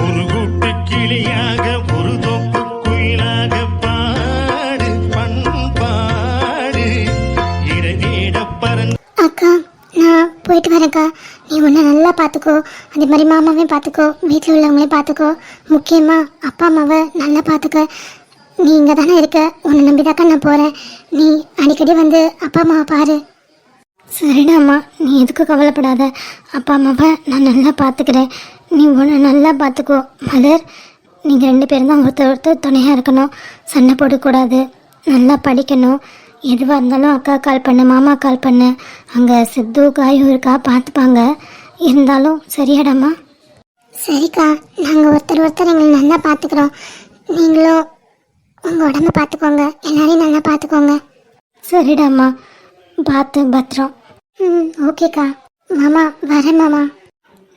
ஒரு கூட்டு கிளியாக ஒரு தோப்பு குயிலாக பாடு பண்பாடு இடைநீட பறந்து. அக்கா, நான் போயிட்டு வரேன்க்கா. நீ உன்னை நல்லா பார்த்துக்கோ. அதே மாதிரி மாமாவையும் பார்த்துக்கோ, வீட்டில் உள்ளவங்களையும் பார்த்துக்கோ. முக்கியமாக அப்பா அம்மாவை நல்லா பார்த்துக்க. நீ இங்கே தானே இருக்க, உன்னை நம்பிதாக்கா நான் போகிறேன். நீ அடிக்கடி வந்து அப்பா அம்மாவை பாரு. சரிடாம்மா, நீ எதுக்கு கவலைப்படாத. அப்பா அம்மாவை நான் நல்லா பார்த்துக்கிறேன். நீ உன்னை நல்லா பார்த்துக்கோ. மலர், நீங்கள் 2 பேரும் தான் ஒருத்தர் துணையாக இருக்கணும். சண்டை போடக்கூடாது. நல்லா படிக்கணும். எதுவாக இருந்தாலும் அக்கா கால் பண்ணு, மாமா கால் பண்ணு. அங்கே சித்து காயும் இருக்கா, பார்த்துப்பாங்க. இருந்தாலும் சரியாடாம்மா? சரிக்கா, நாங்கள் ஒருத்தர் எங்களை நல்லா பார்த்துக்குறோம். நீங்களும் உங்கள் உடம்ப பார்த்துக்கோங்க, எல்லாரையும் நல்லா பார்த்துக்கோங்க. சரிடாம்மா, பார்த்து பத்திரம். ஓகேக்கா. மாமா வரேன் மாமா.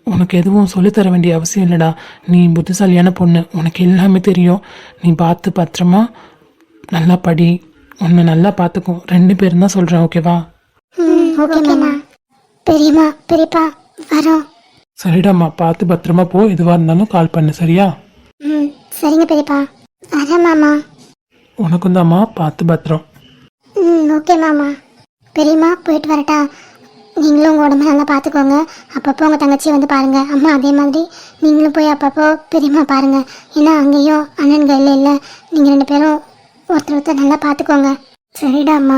உனக்கு எதுவும் சொல்லித்தர வேண்டிய அவசியம் இல்லைடா. நீ புத்திசாலியான பொண்ணு, உனக்கு எல்லாமே தெரியும். நீ பார்த்து பத்திரமா நல்லா படி, உன்னை நல்லா பார்த்துக்கும். 2 பேரும் தான் சொல்கிறேன் ஓகேவா? ஓகே மாமா. பெரியம்மா பெரியப்பா வரோம். சரிடாம்மா, பார்த்து பத்திரமா போ. எதுவாக இருந்தாலும் கால் பண்ணு சரியா? சரிங்க பெரியப்பா. வரேன் மாமா. உனக்கும் தாம்மா, பார்த்து பத்திரம். ஓகே மாமா. பெரியம்மா போயிட்டு வரட்டா? நீங்களும் உங்கள் உடம்பு நல்லா பார்த்துக்கோங்க. அப்பப்போ உங்கள் தங்கச்சியை வந்து பாருங்கள். அம்மா அதே மாதிரி நீங்களும் போய் அப்பப்போ பெரியம்மா பாருங்கள். ஏன்னா அங்கேயும் அண்ணன்கள் இல்லை. நீங்கள் 2 பேரும் ஒருத்தர் நல்லா பார்த்துக்கோங்க. சரிடா அம்மா,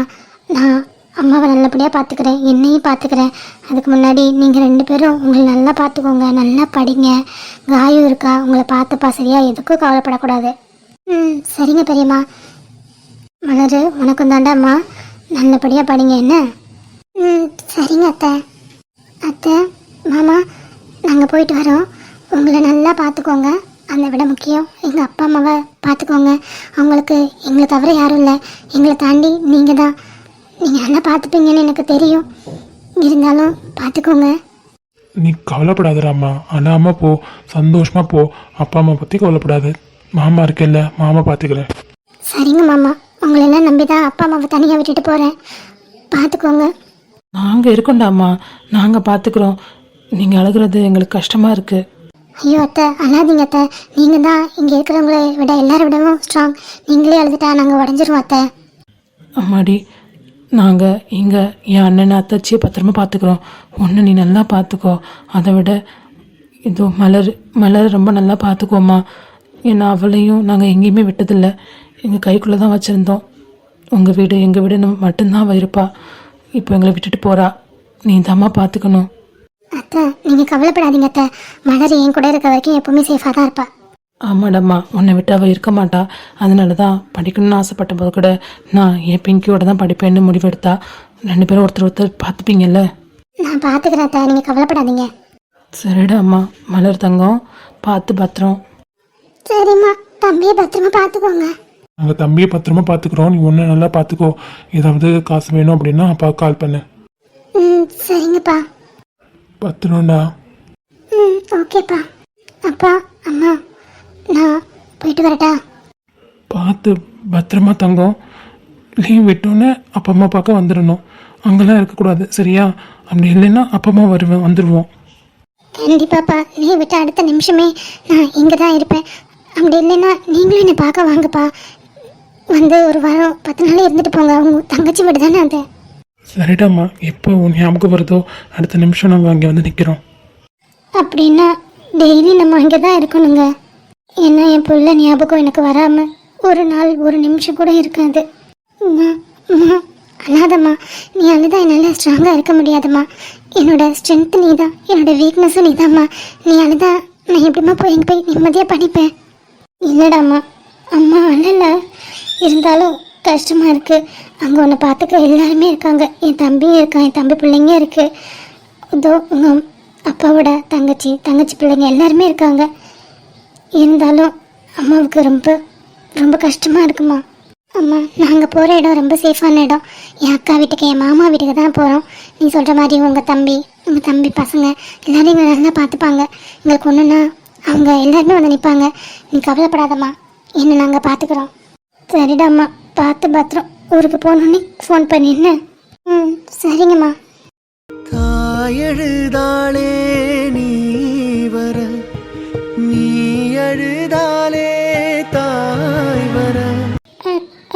நான் அம்மாவை நல்லபடியாக பார்த்துக்கிறேன், என்னையும் பார்த்துக்கிறேன். அதுக்கு முன்னாடி நீங்கள் 2 பேரும் உங்களை நல்லா பார்த்துக்கோங்க, நல்லா படிங்க. காயும் இருக்கா, உங்களை பார்த்துப்பா சரியா? எதுக்கும் கவலைப்படக்கூடாது. சரிங்க பெரியம்மா. மலர், உனக்கும் தாண்டா அம்மா. நல்லபடியாக படிங்க என்ன? சரிங்க அத்தை. அத்தை, மாமா, நாங்கள் போயிட்டு வரோம். உங்களை நல்லா பார்த்துக்கோங்க. அதை விட முக்கியம் எங்கள் அப்பா அம்மாவை பார்த்துக்கோங்க. அவங்களுக்கு எங்களை தவிர யாரும் இல்லை. எங்களை தாண்டி நீங்கள் தான். நீங்கள் நல்லா பார்த்துப்பீங்கன்னு எனக்கு தெரியும். இருந்தாலும் பார்த்துக்கோங்க. நீ கவலைப்படாதராம்மா, அண்ணாம போ, சந்தோஷமா போ. அப்பா அம்மா பற்றி கவலைப்படாது. மாமா இருக்கேல்ல, மாமா பார்த்துக்கிறேன். சரிங்க மாமா, உங்களெல்லாம் நம்பி தான் அப்பா அம்மாவை தனியாக விட்டுட்டு போகிறேன். பார்த்துக்கோங்க. நாங்கள் இருக்கோண்டாம்மா, நாங்கள் பார்த்துக்குறோம். நீங்கள் அழுகிறது எங்களுக்கு கஷ்டமாக இருக்குது. ஐயோ அத்தை, அழாதீங்க அத்தை. நீங்கள் தான் இங்கே இருக்கிறவங்களை விட எல்லாரை விடவும் ஸ்ட்ராங். நீங்களே அழுதுட்டா நாங்கள் உடஞ்சிருவோம் அத்தை. அம்மாடி, நாங்கள் இங்கே என் அண்ணனை அத்தாச்சியை பத்திரமா பார்த்துக்குறோம். ஒன்று நீ நல்லா பார்த்துக்கோ. அதை விட இதோ மலர் ரொம்ப நல்லா பார்த்துக்கோம்மா. ஏன்னா அவளையும் நாங்கள் எங்கேயுமே விட்டதில்லை, எங்கள் கைக்குள்ளே தான் வச்சுருந்தோம். உங்கள் வீடு எங்கள் வீடுன்னு மட்டும்தான் இருப்பா. இப்போ எங்களை விட்டுட்டு போகிறா. நீ தாம்மா பார்த்துக்கணும். அத்தை, நீங்கள் கவலைப்படாதீங்க அத்தை. மலர் என் கூட இருக்க வரைக்கும் எப்பவுமே சேஃபாக தான் இருப்பா. ஆமாடம்மா, உன்னை விட்டு அவள் இருக்க மாட்டா. அதனால தான் படிக்கணும்னு ஆசைப்பட்ட போது கூட நான் என் பிங்கியோட தான் படிப்பேன்னு முடிவெடுத்தா. 2 பேரும் ஒருத்தர் பார்த்துப்பீங்கல்ல? நான் பார்த்துக்கிறேன் அத்தை, நீங்கள் கவலைப்படாதீங்க. சரிடா அம்மா. மலர் தங்கம், பார்த்து பத்திரம். சரிம்மா, தம்பியை பத்திரமா பார்த்துக்கோங்க. நாங்கள் தம்பியை பத்திரமா பார்த்துக்குறோம், நீ ஒன்று நல்லா பார்த்துக்கோ. ஏதாவது காசு வேணும் அப்படின்னா அப்பா கால் பண்ணு. ம் சரிங்கப்பா. பத்திரம்டா. ம் ஓகேப்பா. அப்பா அம்மா, நான் போயிட்டு வரட்டா? பார்த்து பத்திரமா தங்கம். லீவ் விட்டோன்னே அப்பா அம்மா பார்க்க வந்துடணும். அங்கெல்லாம் இருக்கக்கூடாது சரியா? அப்படி இல்லைன்னா அப்பா அம்மா வந்துடுவோம். கண்டிப்பாப்பா, லீவ் விட்டு அடுத்த நிமிஷமே நான் இங்கே தான் இருப்பேன். அப்படி இல்லைன்னா நீங்களும் என்னை பார்க்க வாங்கப்பா. வந்து ஒரு வாரம் 10 நாள் இருந்துட்டு போங்க. அவங்க தங்கச்சி வீடு தானே அது. சரிடாம்மா, எப்போ உன் ஞாபகம் வருதோ அடுத்த நிமிஷம் நாங்கள் அங்கே வந்து நிற்கிறோம். அப்படின்னா டெய்லி நம்ம அங்கே தான் இருக்கணுங்க. ஏன்னா என் பிள்ளை ஞாபகம் எனக்கு வராமல் ஒரு நாள் ஒரு நிமிஷம் கூட இருக்காது. அம்மா அம்மா, அழாதம்மா. நீ அழுதா என்னால் ஸ்ட்ராங்காக இருக்க முடியாதம்மா. என்னோட ஸ்ட்ரென்த்து நீ தான், என்னோட வீக்னஸும் நீ தான்மா. நீ அழுதா நான் எப்படிம்மா போய் எங்கே போய் நிம்மதியாக படிப்பேன்? இல்லைடாம்மா, அம்மா அழல. இருந்தாலும் கஷ்டமாக இருக்குது. அங்கே உன்னை பார்த்துக்க எல்லாருமே இருக்காங்க. என் தம்பியும் இருக்கான், என் தம்பி பிள்ளைங்க இருக்குது. இதோ உங்கள் அப்பாவோட தங்கச்சி பிள்ளைங்க எல்லாருமே இருக்காங்க. இருந்தாலும் அம்மாவுக்கு ரொம்ப ரொம்ப கஷ்டமாக இருக்குமா. அம்மா, நாங்கள் போகிற இடம் ரொம்ப சேஃபான இடம். என் அக்கா வீட்டுக்கு, என் மாமா வீட்டுக்கு தான் போகிறோம். நீ சொல்கிற மாதிரி உங்கள் தம்பி பசங்க எல்லாரையும் எங்களை நல்லா பார்த்துப்பாங்க. எங்களுக்கு ஒன்றுன்னா அவங்க எல்லாருமே வந்து நிற்பாங்க. நீ கவலைப்படாதம்மா, என்ன நாங்கள் பார்த்துக்குறோம். சரிடாம்மா, பார்த்து பத்திரம். ஊருக்கு போனோன்னே ஃபோன் பண்ணின்னு. ம் சரிங்கம்மா. தாயழுதாளே நீ வர, நீ அழுதாலே தாய் வர.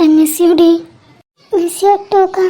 I miss you, Dee. Miss you too, Ka.